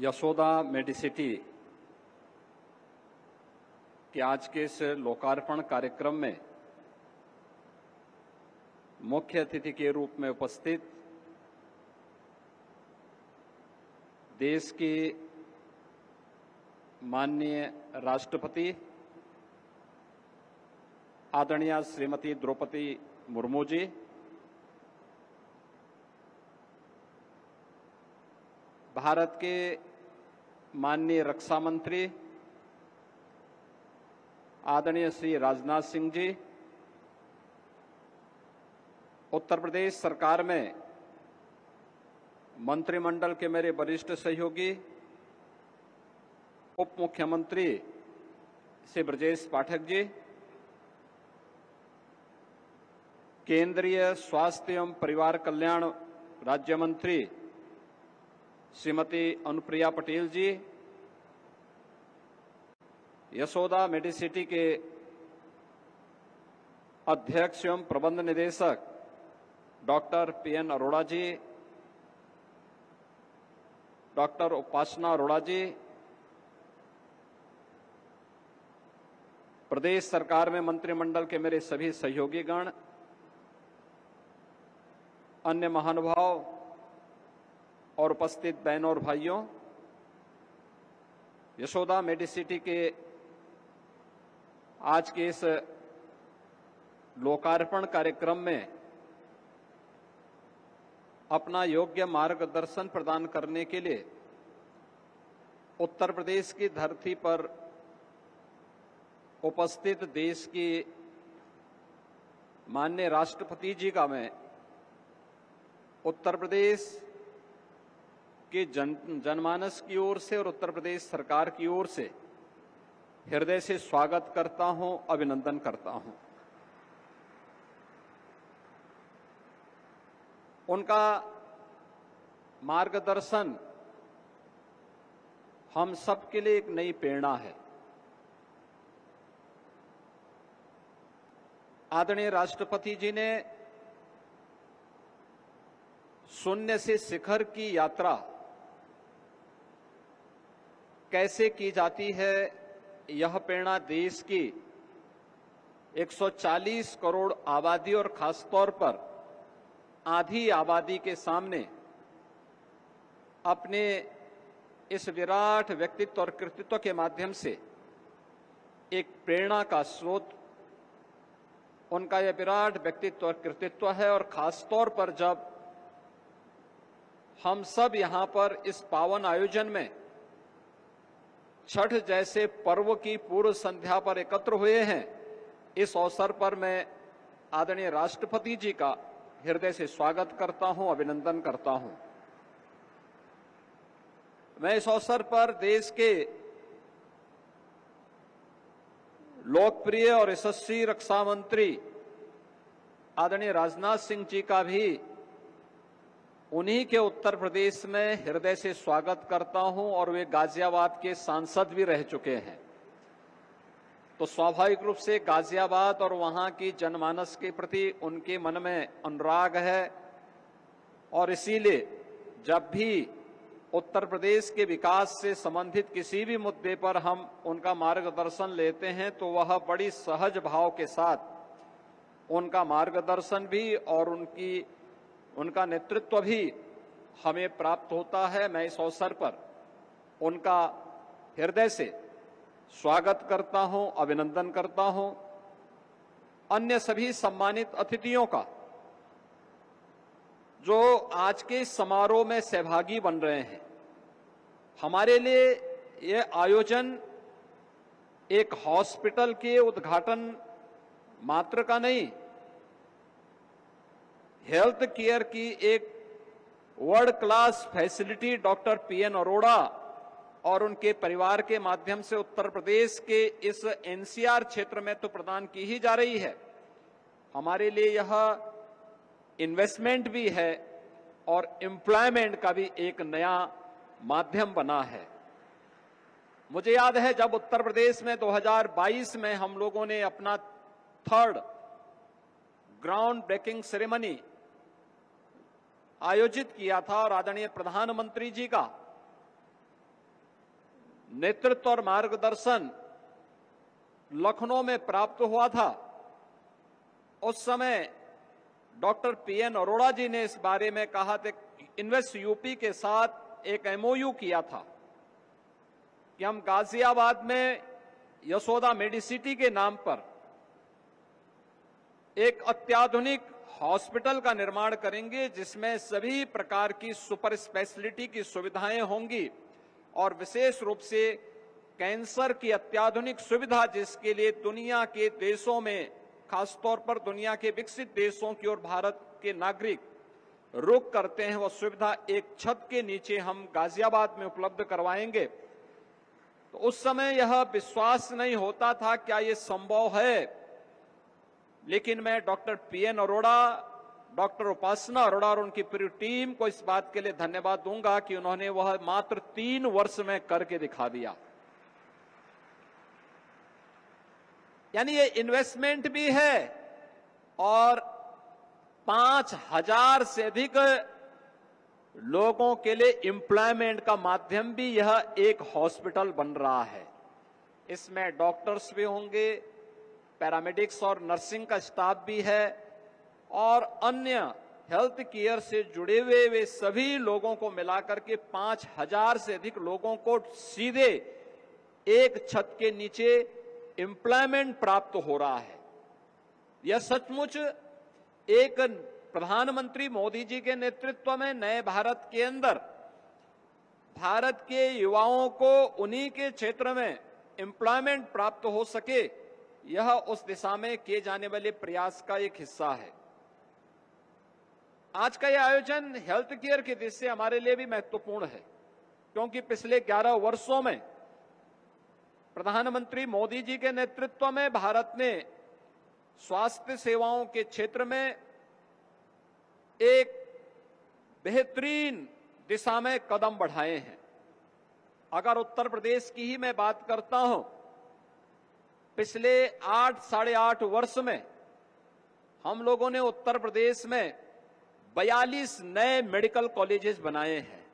यशोदा मेडिसिटी के आज के इस लोकार्पण कार्यक्रम में मुख्य अतिथि के रूप में उपस्थित देश की माननीय राष्ट्रपति आदरणीय श्रीमती द्रौपदी मुर्मू जी, भारत के माननीय रक्षा मंत्री आदरणीय श्री राजनाथ सिंह जी, उत्तर प्रदेश सरकार में मंत्रिमंडल के मेरे वरिष्ठ सहयोगी उप मुख्यमंत्री श्री ब्रजेश पाठक जी, केंद्रीय स्वास्थ्य एवं परिवार कल्याण राज्य मंत्री श्रीमती अनुप्रिया पटेल जी, यशोदा मेडिसिटी के अध्यक्ष एवं प्रबंध निदेशक डॉक्टर पीएन अरोड़ा जी, डॉक्टर उपासना अरोड़ा जी, प्रदेश सरकार में मंत्रिमंडल के मेरे सभी सहयोगीगण, अन्य महानुभाव और उपस्थित बहनों और भाइयों, यशोदा मेडिसिटी के आज के इस लोकार्पण कार्यक्रम में अपना योग्य मार्गदर्शन प्रदान करने के लिए उत्तर प्रदेश की धरती पर उपस्थित देश की माननीय राष्ट्रपति जी का मैं उत्तर प्रदेश के जनमानस की ओर से और उत्तर प्रदेश सरकार की ओर से हृदय से स्वागत करता हूं, अभिनंदन करता हूं। उनका मार्गदर्शन हम सबके लिए एक नई प्रेरणा है। आदरणीय राष्ट्रपति जी ने शून्य से शिखर की यात्रा कैसे की जाती है, यह प्रेरणा देश की 140 करोड़ आबादी और खासतौर पर आधी आबादी के सामने अपने इस विराट व्यक्तित्व और कृतित्व के माध्यम से एक प्रेरणा का स्रोत उनका यह विराट व्यक्तित्व और कृतित्व है। और खासतौर पर जब हम सब यहां पर इस पावन आयोजन में छठ जैसे पर्व की पूर्व संध्या पर एकत्र हुए हैं, इस अवसर पर मैं आदरणीय राष्ट्रपति जी का हृदय से स्वागत करता हूं, अभिनंदन करता हूं। मैं इस अवसर पर देश के लोकप्रिय और यशस्वी रक्षा मंत्री आदरणीय राजनाथ सिंह जी का भी उन्हीं के उत्तर प्रदेश में हृदय से स्वागत करता हूं और वे गाजियाबाद के सांसद भी रह चुके हैं। तो स्वाभाविक रूप से गाजियाबाद और वहां की जनमानस के प्रति उनके मन में अनुराग है और इसीलिए जब भी उत्तर प्रदेश के विकास से संबंधित किसी भी मुद्दे पर हम उनका मार्गदर्शन लेते हैं तो वह बड़ी सहज भाव के साथ उनका मार्गदर्शन भी और उनका नेतृत्व भी हमें प्राप्त होता है। मैं इस अवसर पर उनका हृदय से स्वागत करता हूं, अभिनंदन करता हूं। अन्य सभी सम्मानित अतिथियों का जो आज के समारोह में सहभागी बन रहे हैं, हमारे लिए यह आयोजन एक हॉस्पिटल के उद्घाटन मात्र का नहीं, हेल्थ केयर की एक world class facility doctor PN Arora और उनके परिवार के माध्यम से उत्तर प्रदेश के इस एनसीआर क्षेत्र में तो प्रदान की ही जा रही है। हमारे लिए यह इन्वेस्टमेंट भी है और एम्प्लॉयमेंट का भी एक नया माध्यम बना है। मुझे याद है जब उत्तर प्रदेश में 2022 में हम लोगों ने अपना 3rd ग्राउंड ब्रेकिंग सेरेमनी आयोजित किया था और आदरणीय प्रधानमंत्री जी का नेतृत्व और मार्गदर्शन लखनऊ में प्राप्त हुआ था। उस समय डॉक्टर पीएन अरोड़ा जी ने इस बारे में कहा था, इन्वेस्ट यूपी के साथ एक एमओयू किया था कि हम गाजियाबाद में यशोदा मेडिसिटी के नाम पर एक अत्याधुनिक हॉस्पिटल का निर्माण करेंगे जिसमें सभी प्रकार की सुपर स्पेशलिटी की सुविधाएं होंगी और विशेष रूप से कैंसर की अत्याधुनिक सुविधा जिसके लिए दुनिया के देशों में, खासतौर पर दुनिया के विकसित देशों की ओर भारत के नागरिक रुख करते हैं, वह सुविधा एक छत के नीचे हम गाजियाबाद में उपलब्ध करवाएंगे। तो उस समय यह विश्वास नहीं होता था क्या ये संभव है, लेकिन मैं डॉक्टर पीएन अरोड़ा, डॉक्टर उपासना अरोड़ा और उनकी पूरी टीम को इस बात के लिए धन्यवाद दूंगा कि उन्होंने वह मात्र 3 वर्ष में करके दिखा दिया। यानी ये इन्वेस्टमेंट भी है और 5000 से अधिक लोगों के लिए एम्प्लॉयमेंट का माध्यम भी यह एक हॉस्पिटल बन रहा है। इसमें डॉक्टर्स भी होंगे, पैरामेडिक्स और नर्सिंग का स्टाफ भी है और अन्य हेल्थ केयर से जुड़े हुए वे सभी लोगों को मिलाकर के 5000 से अधिक लोगों को सीधे एक छत के नीचे एम्प्लॉयमेंट प्राप्त हो रहा है। यह सचमुच एक प्रधानमंत्री मोदी जी के नेतृत्व में नए भारत के अंदर भारत के युवाओं को उन्हीं के क्षेत्र में एम्प्लॉयमेंट प्राप्त हो सके, यह उस दिशा में किए जाने वाले प्रयास का एक हिस्सा है। आज का यह आयोजन हेल्थ केयर की दृष्टि से हमारे लिए भी महत्वपूर्ण है क्योंकि पिछले 11 वर्षों में प्रधानमंत्री मोदी जी के नेतृत्व में भारत ने स्वास्थ्य सेवाओं के क्षेत्र में एक बेहतरीन दिशा में कदम बढ़ाए हैं। अगर उत्तर प्रदेश की ही मैं बात करता हूं, पिछले 8 साढ़े 8 वर्ष में हम लोगों ने उत्तर प्रदेश में 42 नए मेडिकल कॉलेजेस बनाए हैं,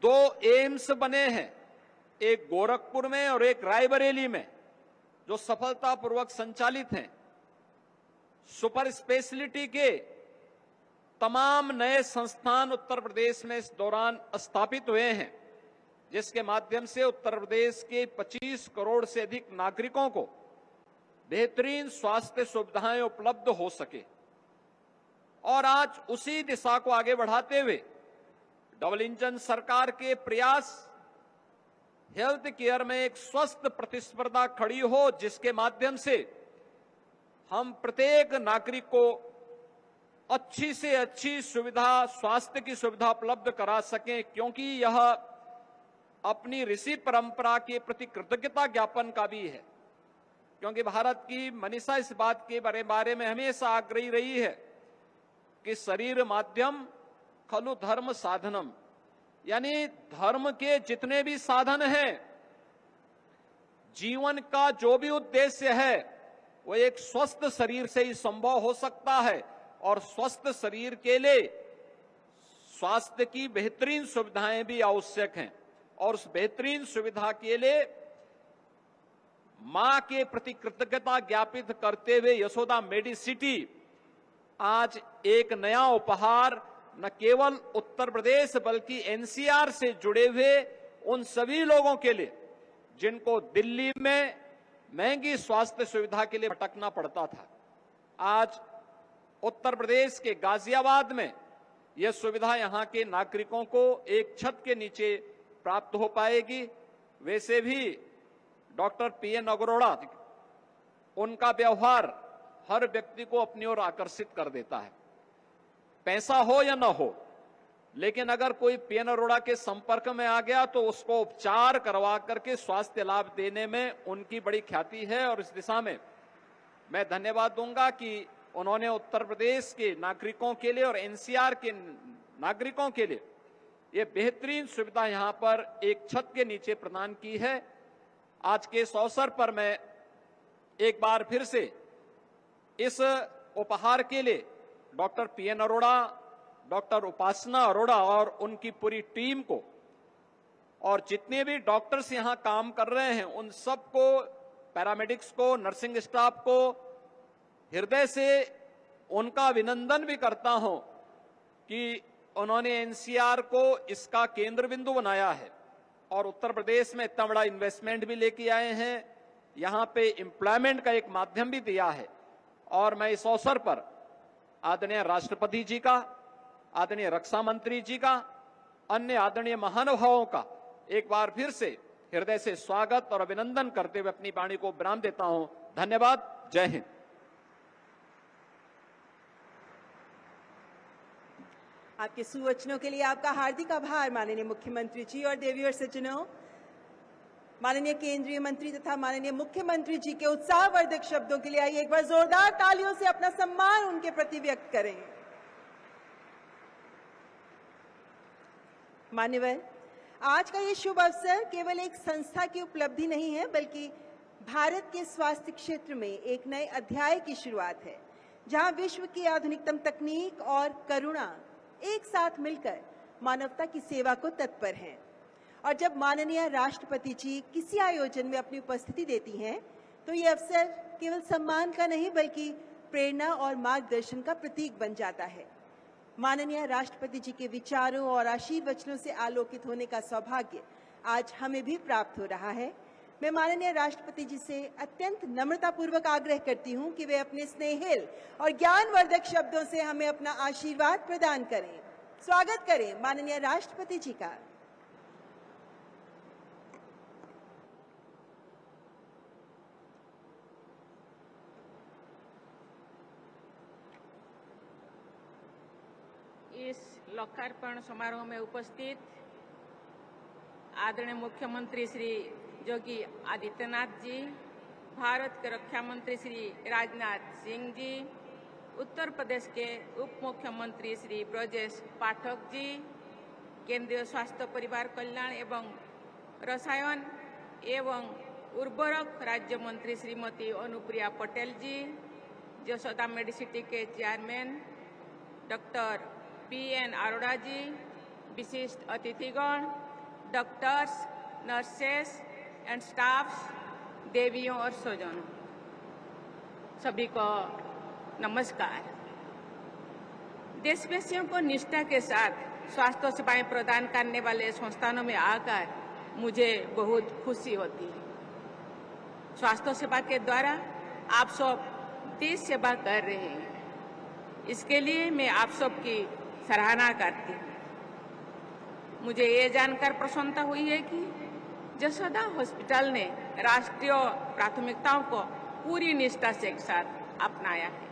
2 एम्स बने हैं, एक गोरखपुर में और एक रायबरेली में, जो सफलतापूर्वक संचालित हैं। सुपर स्पेशलिटी के तमाम नए संस्थान उत्तर प्रदेश में इस दौरान स्थापित हुए हैं, जिसके माध्यम से उत्तर प्रदेश के 25 करोड़ से अधिक नागरिकों को बेहतरीन स्वास्थ्य सुविधाएं उपलब्ध हो सके। और आज उसी दिशा को आगे बढ़ाते हुए डबल इंजन सरकार के प्रयास हेल्थ केयर में एक स्वस्थ प्रतिस्पर्धा खड़ी हो, जिसके माध्यम से हम प्रत्येक नागरिक को अच्छी से अच्छी सुविधा, स्वास्थ्य की सुविधा उपलब्ध करा सकें, क्योंकि यह अपनी ऋषि परंपरा के प्रति कृतज्ञता ज्ञापन का भी है। क्योंकि भारत की मनीषा इस बात के बारे में हमेशा आग्रही रही है कि शरीर माध्यम खलु धर्म साधनम, यानी धर्म के जितने भी साधन हैं, जीवन का जो भी उद्देश्य है, वो एक स्वस्थ शरीर से ही संभव हो सकता है। और स्वस्थ शरीर के लिए स्वास्थ्य की बेहतरीन सुविधाएं भी आवश्यक हैं। और उस बेहतरीन सुविधा के लिए मां के प्रति कृतज्ञता ज्ञापित करते हुए यशोदा मेडिसिटी आज एक नया उपहार न केवल उत्तर प्रदेश बल्कि एनसीआर से जुड़े हुए उन सभी लोगों के लिए जिनको दिल्ली में महंगी स्वास्थ्य सुविधा के लिए भटकना पड़ता था, आज उत्तर प्रदेश के गाजियाबाद में यह सुविधा यहां के नागरिकों को एक छत के नीचे प्राप्त हो पाएगी। वैसे भी डॉक्टर पीएन अरोड़ा, उनका व्यवहार हर व्यक्ति को अपनी ओर आकर्षित कर देता है। पैसा हो या ना हो, लेकिन अगर कोई पीएन अरोड़ा के संपर्क में आ गया तो उसको उपचार करवा करके स्वास्थ्य लाभ देने में उनकी बड़ी ख्याति है। और इस दिशा में मैं धन्यवाद दूंगा कि उन्होंने उत्तर प्रदेश के नागरिकों के लिए और एनसीआर के नागरिकों के लिए ये बेहतरीन सुविधा यहां पर एक छत के नीचे प्रदान की है। आज के इस अवसर पर मैं एक बार फिर से इस उपहार के लिए डॉक्टर पीएन अरोड़ा, डॉक्टर उपासना अरोड़ा और उनकी पूरी टीम को और जितने भी डॉक्टर्स यहां काम कर रहे हैं उन सबको, पैरामेडिक्स को, नर्सिंग स्टाफ को हृदय से उनका अभिनंदन भी करता हूं कि उन्होंने एनसीआर को इसका केंद्र बिंदु बनाया है और उत्तर प्रदेश में इतना बड़ा इन्वेस्टमेंट भी लेके आए हैं, यहां पे एम्प्लॉयमेंट का एक माध्यम भी दिया है। और मैं इस अवसर पर आदरणीय राष्ट्रपति जी का, आदरणीय रक्षा मंत्री जी का, अन्य आदरणीय महानुभावों का एक बार फिर से हृदय से स्वागत और अभिनंदन करते हुए अपनी वाणी को विराम देता हूं। धन्यवाद। जय हिंद। आपके सुवचनों के लिए आपका हार्दिक आभार माननीय मुख्यमंत्री जी। और देवी और सज्जनों, माननीय केंद्रीय मंत्री तथा माननीय मुख्यमंत्री जी के उत्साहवर्धक शब्दों के लिए आइए एक बार जोरदार तालियों से अपना सम्मान उनके प्रति व्यक्त करें। मान्यवर, आज का ये शुभ अवसर केवल एक संस्था की उपलब्धि नहीं है, बल्कि भारत के स्वास्थ्य क्षेत्र में एक नए अध्याय की शुरुआत है, जहां विश्व की आधुनिकतम तकनीक और करुणा एक साथ मिलकर मानवता की सेवा को तत्पर हैं। और जब माननीय राष्ट्रपति जी किसी आयोजन में अपनी उपस्थिति देती हैं, तो ये अवसर केवल सम्मान का नहीं बल्कि प्रेरणा और मार्गदर्शन का प्रतीक बन जाता है। माननीय राष्ट्रपति जी के विचारों और आशीर्वचनों से आलोकित होने का सौभाग्य आज हमें भी प्राप्त हो रहा है। मैं माननीय राष्ट्रपति जी से अत्यंत नम्रतापूर्वक आग्रह करती हूं कि वे अपने स्नेहिल और ज्ञानवर्धक शब्दों से हमें अपना आशीर्वाद प्रदान करें। स्वागत करें माननीय राष्ट्रपति जी का। इस लोकार्पण समारोह में उपस्थित आदरणीय मुख्यमंत्री श्री योगी आदित्यनाथ जी, भारत के रक्षा मंत्री श्री राजनाथ सिंह जी, उत्तर प्रदेश के उप मुख्यमंत्री श्री ब्रजेश पाठक जी, केंद्रीय स्वास्थ्य परिवार कल्याण एवं रसायन एवं उर्वरक राज्य मंत्री श्रीमती अनुप्रिया पटेल जी, यशोदा मेडिसिटी के चेयरमैन डॉक्टर पी.एन. अरोड़ा जी, विशिष्ट अतिथिगण, डॉक्टर्स, नर्सेस एंड स्टाफ्स, देवियों और स्वजनों, सभी को नमस्कार। देशवासियों को निष्ठा के साथ स्वास्थ्य सेवाएं प्रदान करने वाले संस्थानों में आकर मुझे बहुत खुशी होती है। स्वास्थ्य सेवा के द्वारा आप सब देश सेवा कर रहे हैं, इसके लिए मैं आप सबकी सराहना करती हूँ। मुझे ये जानकर प्रसन्नता हुई है कि जसोदा हॉस्पिटल ने राष्ट्रीय प्राथमिकताओं को पूरी निष्ठा से एक साथ अपनाया है।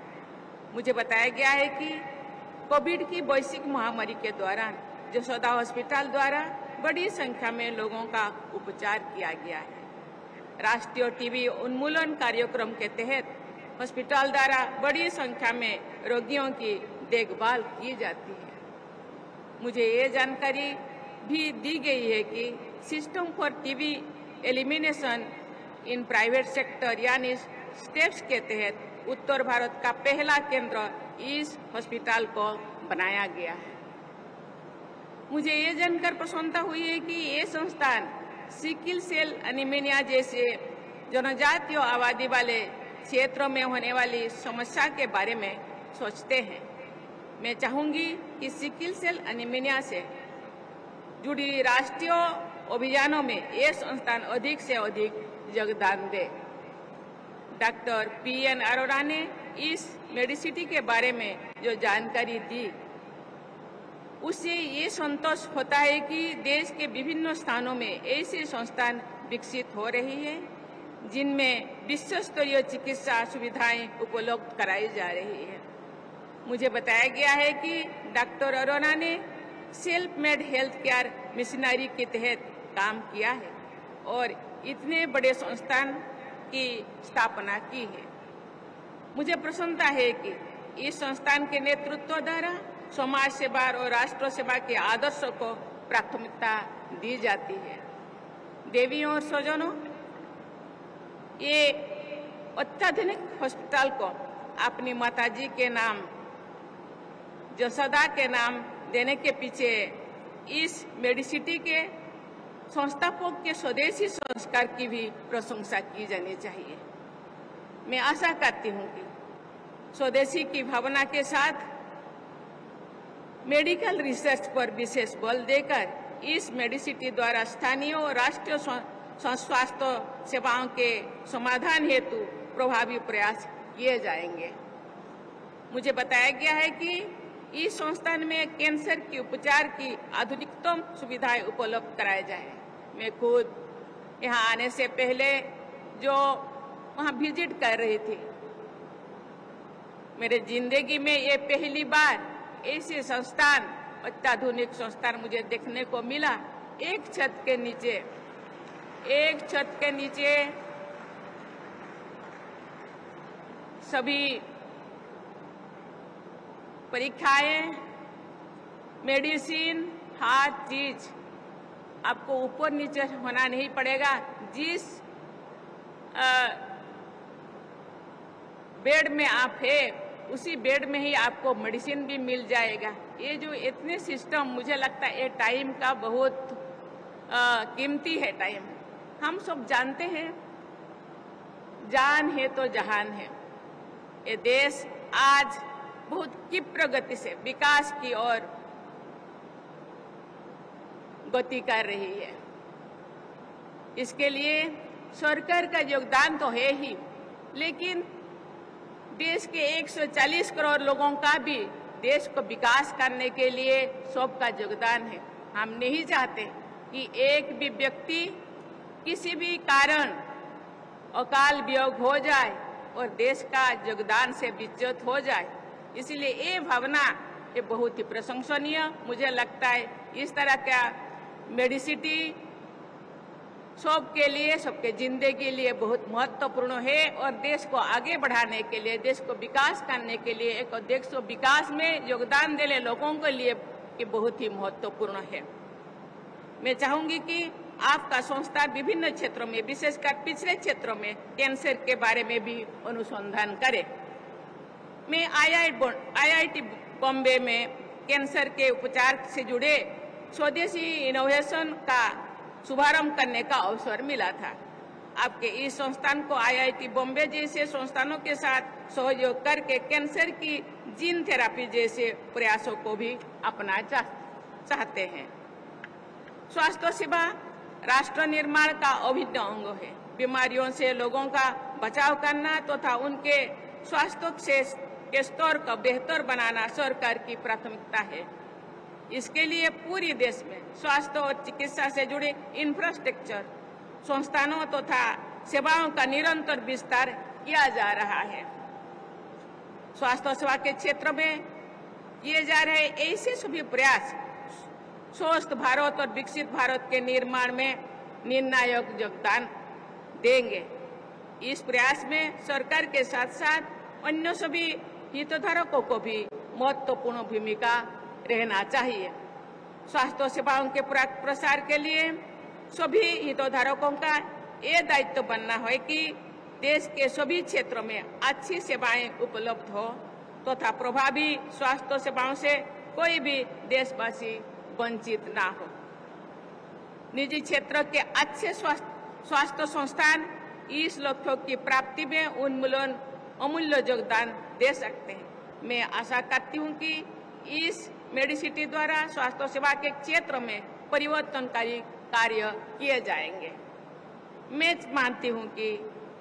मुझे बताया गया है कि कोविड की वैश्विक महामारी के दौरान जसोदा हॉस्पिटल द्वारा बड़ी संख्या में लोगों का उपचार किया गया है। राष्ट्रीय टीबी उन्मूलन कार्यक्रम के तहत हॉस्पिटल द्वारा बड़ी संख्या में रोगियों की देखभाल की जाती है। मुझे ये जानकारी भी दी गई है कि system for TB elimination in private sector यानी स्टेप्स के तहत उत्तर भारत का पहला केंद्र इस हॉस्पिटल को बनाया गया है। मुझे ये जानकर प्रसन्नता हुई है कि ये संस्थान सिकिल सेल एनीमिया जैसे जनजातीय आबादी वाले क्षेत्रों में होने वाली समस्या के बारे में सोचते हैं। मैं चाहूंगी कि सिकिल सेल एनीमिया से जुड़ी राष्ट्रीय अभियानों में ये संस्थान अधिक से अधिक योगदान दे। Doctor PN. अरोड़ा ने इस मेडिसिटी के बारे में जो जानकारी दी, उससे ये संतोष होता है कि देश के विभिन्न स्थानों में ऐसे संस्थान विकसित हो रही है जिनमें विश्व स्तरीय चिकित्सा सुविधाएं उपलब्ध कराई जा रही है। मुझे बताया गया है कि डॉक्टर अरोड़ा ने self made health care missionary के तहत काम किया है और इतने बड़े संस्थान की स्थापना की है। मुझे प्रसन्नता है कि इस संस्थान के नेतृत्व द्वारा समाज सेवा और राष्ट्र सेवा के आदर्शों को प्राथमिकता दी जाती है। देवियों और स्वजनों, ये अत्याधुनिक हॉस्पिटल को अपनी माताजी के नाम जसोदा के नाम देने के पीछे इस मेडिसिटी के संस्थापक के स्वदेशी संस्कार की भी प्रशंसा की जानी चाहिए। मैं आशा करती हूँ कि स्वदेशी की भावना के साथ मेडिकल रिसर्च पर विशेष बल देकर इस मेडिसिटी द्वारा स्थानीय और राष्ट्रीय स्वास्थ्य सेवाओं के समाधान हेतु प्रभावी प्रयास किए जाएंगे। मुझे बताया गया है कि इस संस्थान में कैंसर के उपचार की आधुनिकतम सुविधाएं उपलब्ध कराई जाए। मैं खुद यहाँ आने से पहले जो वहाँ विजिट कर रही थी, मेरे जिंदगी में ये पहली बार ऐसे संस्थान, अत्याधुनिक संस्थान मुझे देखने को मिला। एक छत के नीचे सभी परीक्षाएं, मेडिसिन, हर चीज आपको ऊपर नीचे होना नहीं पड़ेगा। जिस बेड में आप है उसी बेड में ही आपको मेडिसिन भी मिल जाएगा। ये जो इतने सिस्टम, मुझे लगता है ये टाइम का बहुत कीमती है टाइम। हम सब जानते हैं जान है तो जहान है। ये देश आज बहुत क्षिप्र गति से विकास की ओर गति कर रही है। इसके लिए सरकार का योगदान तो है ही, लेकिन देश के 140 करोड़ लोगों का भी देश को विकास करने के लिए सबका योगदान है। हम नहीं चाहते कि एक भी व्यक्ति किसी भी कारण अकाल वियोग हो जाए और देश का योगदान से विच्युत हो जाए। इसलिए ये भावना ये बहुत ही प्रशंसनीय मुझे लगता है। इस तरह का मेडिसिटी सबके लिए, सबके जिंदगी के लिए बहुत महत्वपूर्ण है और देश को आगे बढ़ाने के लिए, देश को विकास करने के लिए, एक देश को विकास में योगदान देने लोगों के लिए ये बहुत ही महत्वपूर्ण है। मैं चाहूंगी कि आपका संस्था विभिन्न क्षेत्रों में, विशेषकर पिछड़े क्षेत्रों में कैंसर के बारे में भी अनुसंधान करे। मैं IIT बॉम्बे में कैंसर के उपचार से जुड़े स्वदेशी इनोवेशन का शुभारंभ करने का अवसर मिला था। आपके इस संस्थान को IIT बॉम्बे जैसे संस्थानों के साथ सहयोग करके कैंसर की जीन थेरेपी जैसे प्रयासों को भी अपना चाहते हैं। स्वास्थ्य सेवा राष्ट्र निर्माण का अभिन्न अंग है। बीमारियों से लोगों का बचाव करना तथा उनके स्वास्थ्य के स्तर को बेहतर बनाना सरकार की प्राथमिकता है। इसके लिए पूरे देश में स्वास्थ्य और चिकित्सा से जुड़े इंफ्रास्ट्रक्चर, संस्थानों तथा सेवाओं का निरंतर विस्तार किया जा रहा है। स्वास्थ्य सेवा के क्षेत्र में किए जा रहे ऐसे सभी प्रयास स्वस्थ भारत और विकसित भारत के निर्माण में निर्णायक योगदान देंगे। इस प्रयास में सरकार के साथ साथ अन्य सभी हितधारकों को भी महत्वपूर्ण भूमिका रहना चाहिए। स्वास्थ्य सेवाओं के प्रसार के लिए सभी हितधारकों का ये दायित्व बनना है कि देश के सभी क्षेत्रों में अच्छी सेवाएं उपलब्ध हो तथा प्रभावी स्वास्थ्य सेवाओं से कोई भी देशवासी वंचित ना हो। निजी क्षेत्र के अच्छे स्वास्थ्य संस्थान इस लक्ष्यों की प्राप्ति में अमूल्य योगदान दे सकते हैं। मैं आशा करती हूं कि इस मेडिसिटी द्वारा स्वास्थ्य सेवा के क्षेत्र में परिवर्तनकारी कार्य किए जाएंगे। मैं मानती हूं कि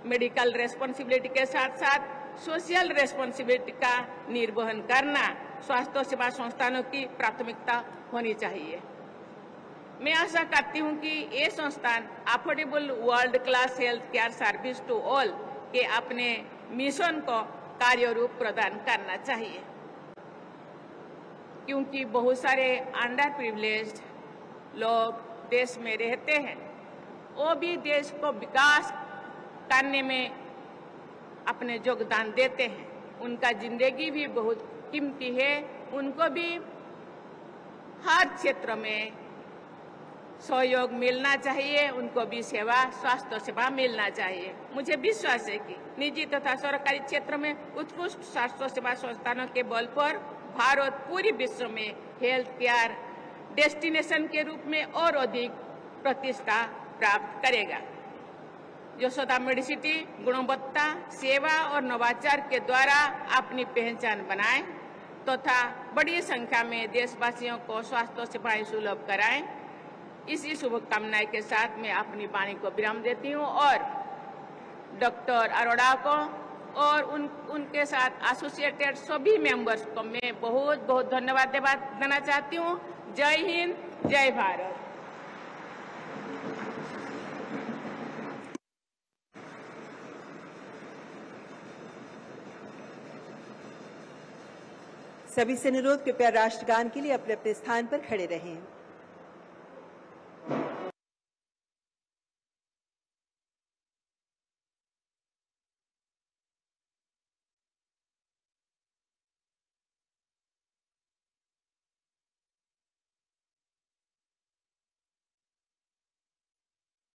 मेडिकल रेस्पॉन्सिबिलिटी के साथ साथ सोशल रेस्पॉन्सिबिलिटी का निर्वहन करना स्वास्थ्य सेवा संस्थानों की प्राथमिकता होनी चाहिए। मैं आशा करती हूं कि ये संस्थान affordable world class health care service to all के अपने मिशन को कार्य रूप प्रदान करना चाहिए, क्योंकि बहुत सारे अंडर प्रिविलेज्ड लोग देश में रहते हैं। वो भी देश को विकास करने में अपने योगदान देते हैं। उनका जिंदगी भी बहुत कीमती है। उनको भी हर क्षेत्र में सहयोग मिलना चाहिए, उनको भी स्वास्थ्य सेवा मिलना चाहिए। मुझे विश्वास है कि निजी तथा सरकारी क्षेत्र में उत्कृष्ट स्वास्थ्य सेवा संस्थानों के बल पर भारत पूरी विश्व में हेल्थ केयर डेस्टिनेशन के रूप में और अधिक प्रतिष्ठा प्राप्त करेगा। यशोदा मेडिसिटी गुणवत्ता, सेवा और नवाचार के द्वारा अपनी पहचान बनाए तथा बड़ी संख्या में देशवासियों को स्वास्थ्य सेवाएं सुलभ कराएं। इसी शुभकामनाएं के साथ मैं अपनी वाणी को विराम देती हूं और डॉक्टर अरोड़ा को और उनके साथ एसोसिएटेड सभी मेंबर्स को मैं बहुत बहुत धन्यवाद देना चाहती हूं। जय हिंद, जय भारत। सभी से अनुरोध, कृपया राष्ट्रगान के लिए अपने अपने स्थान पर खड़े रहें।